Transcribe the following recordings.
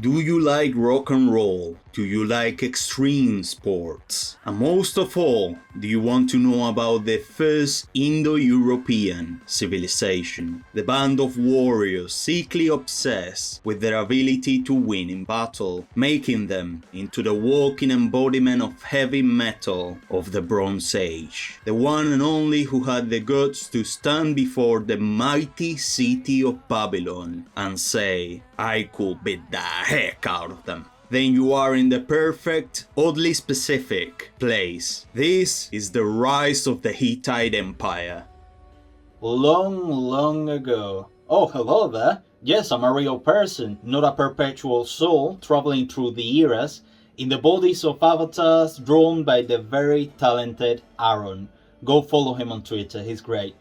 Do you like rock and roll? Do you like extreme sports? And most of all, do you want to know about the first Indo-European civilization? The band of warriors sickly obsessed with their ability to win in battle, making them into the walking embodiment of heavy metal of the Bronze Age. The one and only who had the guts to stand before the mighty city of Babylon and say, "I could beat the heck out of them." Then you are in the perfect, oddly specific place. This is the rise of the Hittite Empire. Long ago. Oh, hello there. Yes, I'm a real person, not a perpetual soul traveling through the eras in the bodies of avatars drawn by the very talented Aaron. Go follow him on Twitter, he's great.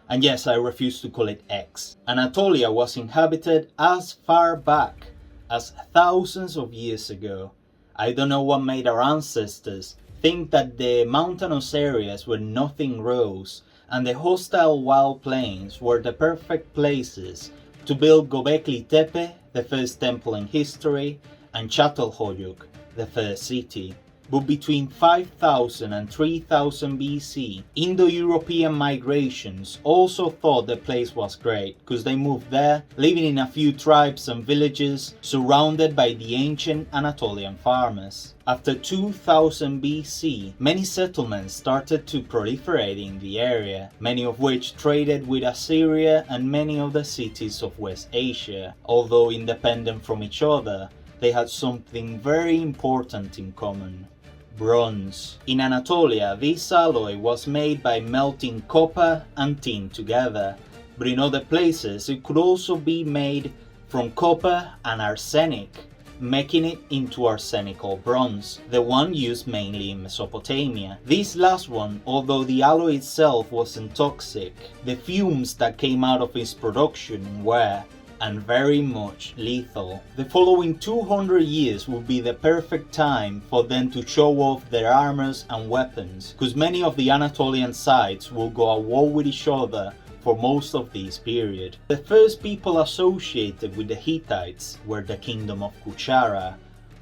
And yes, I refuse to call it X. Anatolia was inhabited as far back as thousands of years ago. I don't know what made our ancestors think that the mountainous areas where nothing rose and the hostile wild plains were the perfect places to build Göbekli Tepe, the first temple in history, and Çatalhöyük, the first city. But between 5000 and 3000 BC, Indo-European migrations also thought the place was great, because they moved there, living in a few tribes and villages, surrounded by the ancient Anatolian farmers. After 2000 BC, many settlements started to proliferate in the area, many of which traded with Assyria and many of the cities of West Asia. Although independent from each other, they had something very important in common: bronze. In Anatolia, this alloy was made by melting copper and tin together, but in other places it could also be made from copper and arsenic, making it into arsenic or bronze, the one used mainly in Mesopotamia. This last one, although the alloy itself wasn't toxic, the fumes that came out of its production were, and very much lethal. The following 200 years would be the perfect time for them to show off their armors and weapons, because many of the Anatolian sides will go at war with each other for most of this period. The first people associated with the Hittites were the kingdom of Kuchara,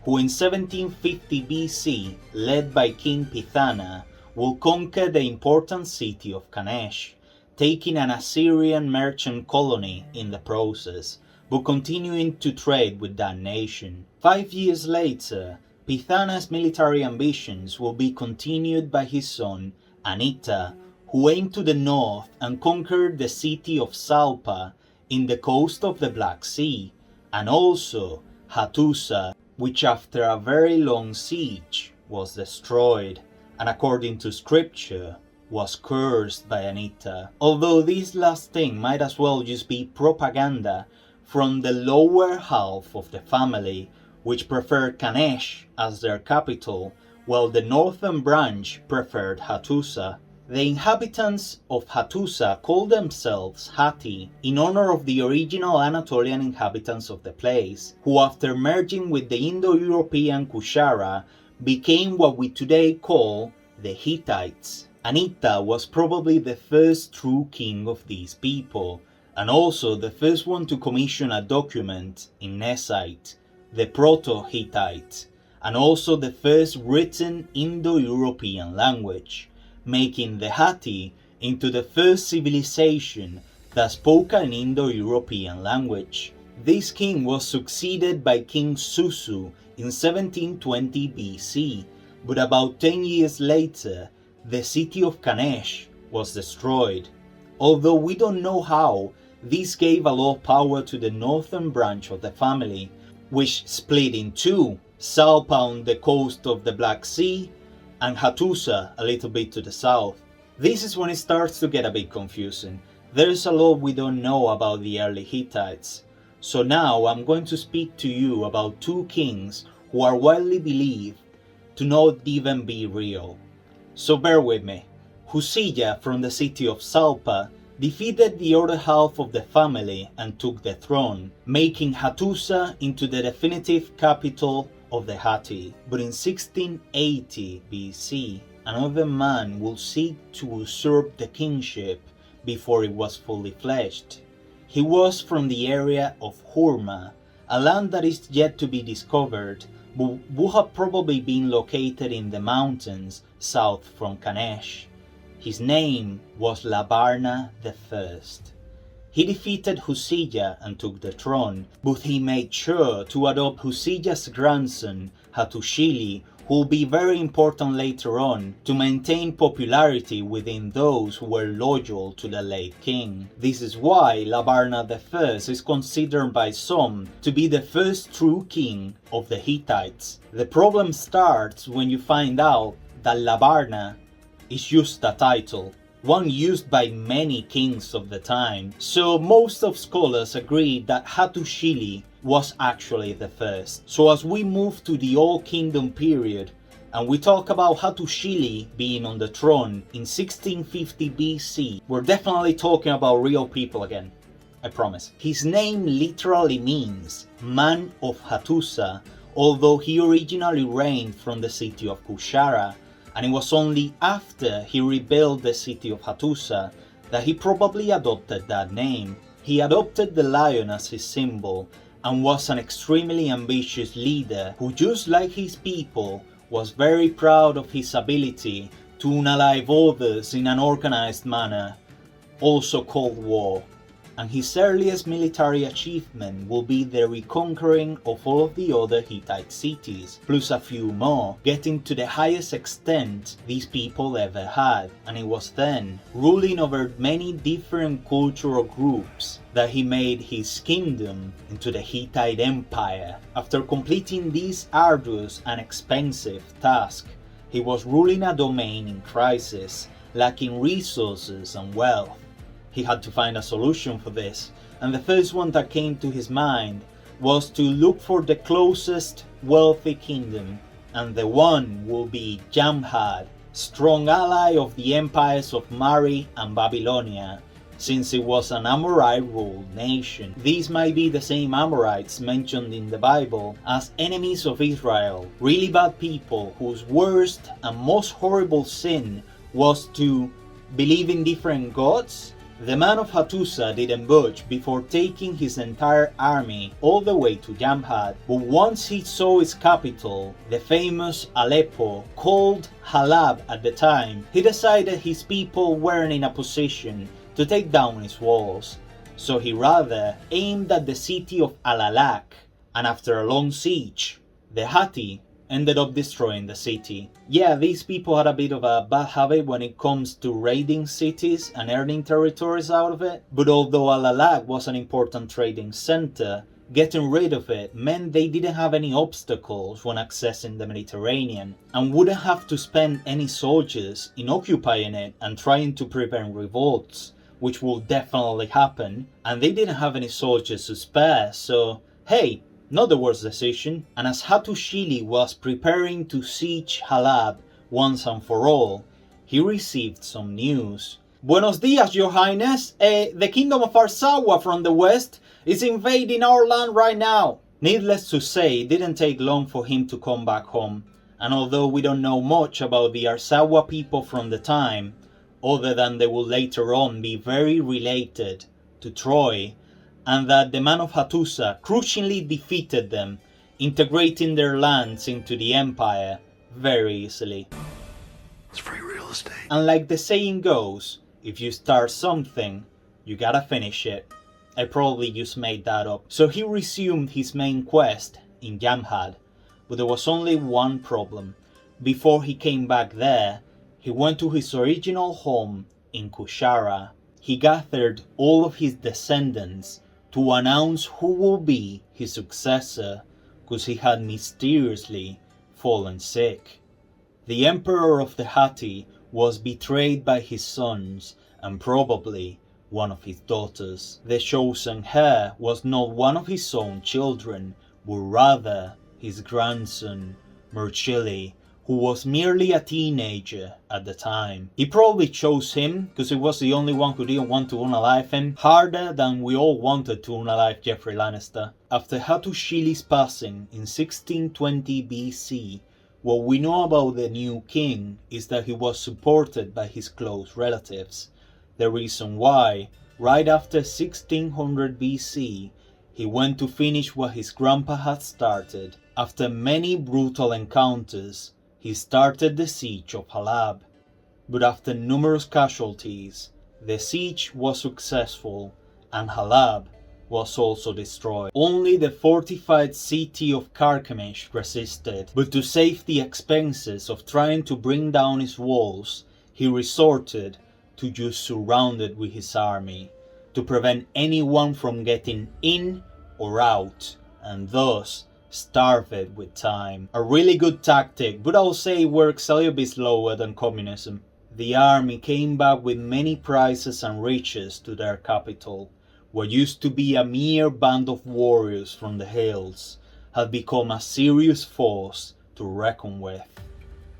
who in 1750 BC, led by King Pithana, will conquer the important city of Kanesh, taking an Assyrian merchant colony in the process, but continuing to trade with that nation. 5 years later, Pithana's military ambitions will be continued by his son, Anita, who aimed to the north and conquered the city of Salpa in the coast of the Black Sea, and also Hattusa, which after a very long siege was destroyed, and according to scripture, was cursed by Anita. Although this last thing might as well just be propaganda from the lower half of the family, which preferred Kanesh as their capital, while the northern branch preferred Hattusa. The inhabitants of Hattusa called themselves Hatti in honor of the original Anatolian inhabitants of the place, who after merging with the Indo-European Kuchara became what we today call the Hittites. Anita was probably the first true king of these people, and also the first one to commission a document in Nesite, the Proto-Hittite, and also the first written Indo-European language, making the Hatti into the first civilization that spoke an Indo-European language. This king was succeeded by King Susu in 1720 BC, but about 10 years later, the city of Kanesh was destroyed. Although we don't know how, this gave a lot of power to the northern branch of the family, which split in two, Salpa on the coast of the Black Sea, and Hattusa a little bit to the south. This is when it starts to get a bit confusing. There's a lot we don't know about the early Hittites. So now I'm going to speak to you about two kings who are widely believed to not even be real. So bear with me. Husilla from the city of Salpa defeated the other half of the family and took the throne, making Hattusa into the definitive capital of the Hatti. But in 1680 BC, another man will seek to usurp the kingship before it was fully fledged. He was from the area of Hurma, a land that is yet to be discovered, but would have probably been located in the mountains south from Kanesh. His name was Labarna I. He defeated Husiya and took the throne, but he made sure to adopt Husiya's grandson, Hattushili, who will be very important later on, to maintain popularity within those who were loyal to the late king. This is why Labarna I is considered by some to be the first true king of the Hittites. The problem starts when you find out that Labarna is just a title, one used by many kings of the time, so most of scholars agree that Hattushili was actually the first. So as we move to the Old Kingdom period, and we talk about Hattushili being on the throne in 1650 BC, we're definitely talking about real people again, I promise. His name literally means man of Hattusa, although he originally reigned from the city of Kushara, and it was only after he rebuilt the city of Hattusa that he probably adopted that name. He adopted the lion as his symbol and was an extremely ambitious leader who, just like his people, was very proud of his ability to unalive others in an organized manner, also called war. And his earliest military achievement will be the reconquering of all of the other Hittite cities, plus a few more, getting to the highest extent these people ever had. And it was then, ruling over many different cultural groups, that he made his kingdom into the Hittite Empire. After completing this arduous and expensive task, he was ruling a domain in crisis, lacking resources and wealth. He had to find a solution for this, and the first one that came to his mind was to look for the closest wealthy kingdom, and the one will be Jamhad, strong ally of the empires of Mari and Babylonia, since it was an Amorite-ruled nation. These might be the same Amorites mentioned in the Bible as enemies of Israel, really bad people whose worst and most horrible sin was to believe in different gods. The man of Hattusa didn't budge before taking his entire army all the way to Jamhad, but once he saw its capital, the famous Aleppo, called Halab at the time, he decided his people weren't in a position to take down its walls, so he rather aimed at the city of Alalak, and after a long siege, the Hatti ended up destroying the city. Yeah, these people had a bit of a bad habit when it comes to raiding cities and earning territories out of it, but although Alalak was an important trading center, getting rid of it meant they didn't have any obstacles when accessing the Mediterranean, and wouldn't have to spend any soldiers in occupying it and trying to prevent revolts, which will definitely happen, and they didn't have any soldiers to spare, so hey, not the worst decision. And as Hattushili was preparing to siege Halab once and for all, he received some news. Buenos dias, your highness. The kingdom of Arsawa from the west is invading our land right now. Needless to say, it didn't take long for him to come back home. And although we don't know much about the Arsawa people from the time, other than they will later on be very related to Troy, and that the man of Hattusa crucially defeated them, integrating their lands into the empire very easily. It's free real estate. And like the saying goes, if you start something, you gotta finish it. I probably just made that up. So he resumed his main quest in Jamhad, but there was only one problem. Before he came back there, he went to his original home in Kushara. He gathered all of his descendants to announce who will be his successor, because he had mysteriously fallen sick. The emperor of the Hatti was betrayed by his sons and probably one of his daughters. The chosen heir was not one of his own children, but rather his grandson, Merchili, who was merely a teenager at the time. He probably chose him because he was the only one who didn't want to unalive him, harder than we all wanted to unalive Jeffrey Lannister. After Hattushili's passing in 1620 BC, what we know about the new king is that he was supported by his close relatives. The reason why, right after 1600 BC, He went to finish what his grandpa had started. After many brutal encounters, he started the siege of Halab. But after numerous casualties, the siege was successful and Halab was also destroyed. Only the fortified city of Carchemish resisted, but to save the expenses of trying to bring down its walls, he resorted to just surround it with his army, to prevent anyone from getting in or out, and thus starve it with time. A really good tactic, but I'll say it works a little bit slower than communism. The army came back with many prizes and riches to their capital. What used to be a mere band of warriors from the hills had become a serious force to reckon with.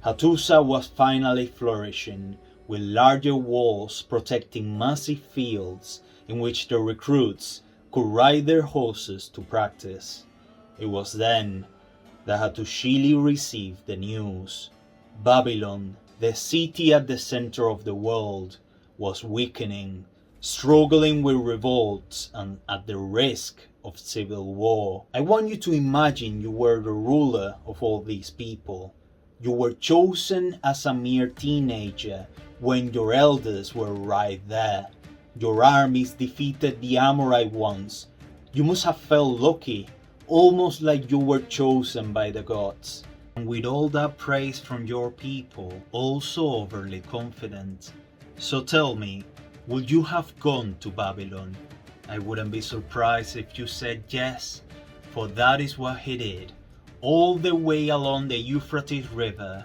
Hattusa was finally flourishing, with larger walls protecting massive fields in which the recruits could ride their horses to practice. It was then that Hattushili received the news. Babylon, the city at the center of the world, was weakening, struggling with revolts and at the risk of civil war. I want you to imagine you were the ruler of all these people. You were chosen as a mere teenager when your elders were right there. Your armies defeated the Amorite ones. You must have felt lucky, almost like you were chosen by the gods. And with all that praise from your people, also overly confident. So tell me, would you have gone to Babylon? I wouldn't be surprised if you said yes, for that is what he did, all the way along the Euphrates River,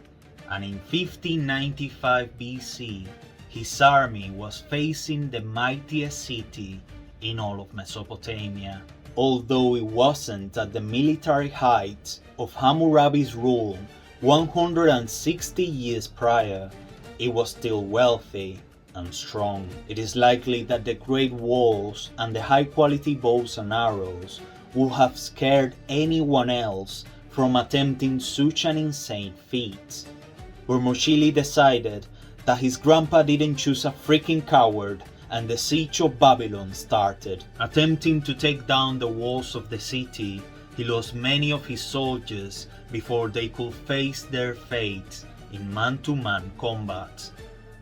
and in 1595 BC, his army was facing the mightiest city in all of Mesopotamia. Although it wasn't at the military height of Hammurabi's rule 160 years prior, it was still wealthy and strong. It is likely that the great walls and the high quality bows and arrows would have scared anyone else from attempting such an insane feat. But Hattushili decided that his grandpa didn't choose a freaking coward, and the siege of Babylon started. Attempting to take down the walls of the city, he lost many of his soldiers before they could face their fate in man-to-man combat.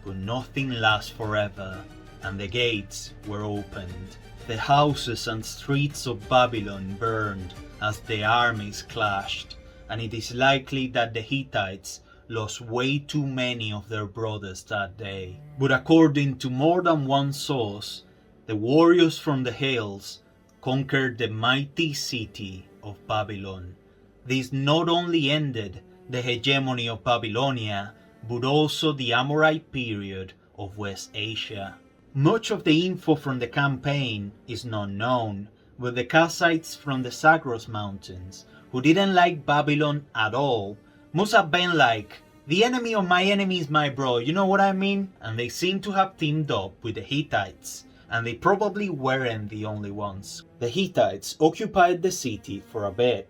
But nothing lasts forever, and the gates were opened. The houses and streets of Babylon burned as the armies clashed, and it is likely that the Hittites lost way too many of their brothers that day. But according to more than one source, the warriors from the hills conquered the mighty city of Babylon. This not only ended the hegemony of Babylonia, but also the Amorite period of West Asia. Much of the info from the campaign is not known, but the Kassites from the Zagros Mountains, who didn't like Babylon at all, must have been like, the enemy of my enemy is my bro, you know what I mean? And they seem to have teamed up with the Hittites, and they probably weren't the only ones. The Hittites occupied the city for a bit,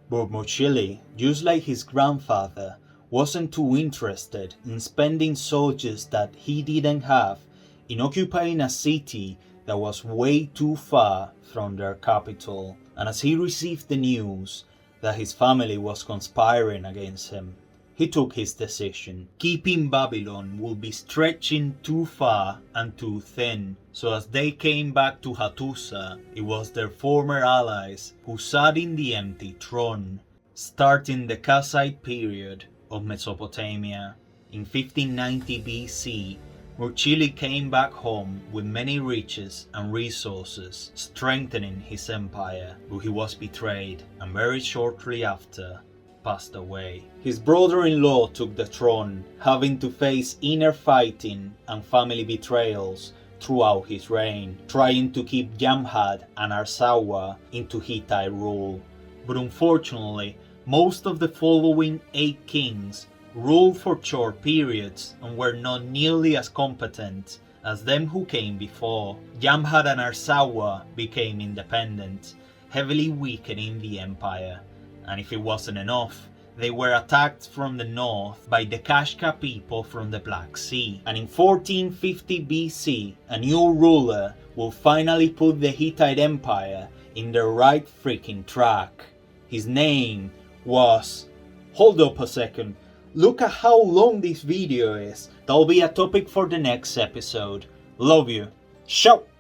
but Hattushili, just like his grandfather, wasn't too interested in spending soldiers that he didn't have in occupying a city that was way too far from their capital. And as he received the news that his family was conspiring against him, he took his decision. Keeping Babylon would be stretching too far and too thin, so as they came back to Hattusa, it was their former allies who sat in the empty throne, starting the Kassite period of Mesopotamia. In 1590 BC, Hattushili came back home with many riches and resources, strengthening his empire, but he was betrayed and very shortly after passed away. His brother-in-law took the throne, having to face inner fighting and family betrayals throughout his reign, trying to keep Jamhad and Arsawa into Hittite rule. But unfortunately, most of the following 8 kings ruled for short periods and were not nearly as competent as them who came before. Jamhad and Arsawa became independent, heavily weakening the empire. And if it wasn't enough, they were attacked from the north by the Kashka people from the Black Sea. And in 1450 BC, a new ruler will finally put the Hittite Empire in the right freaking track. His name was... Hold up a second. Look at how long this video is. That'll be a topic for the next episode. Love you. Ciao!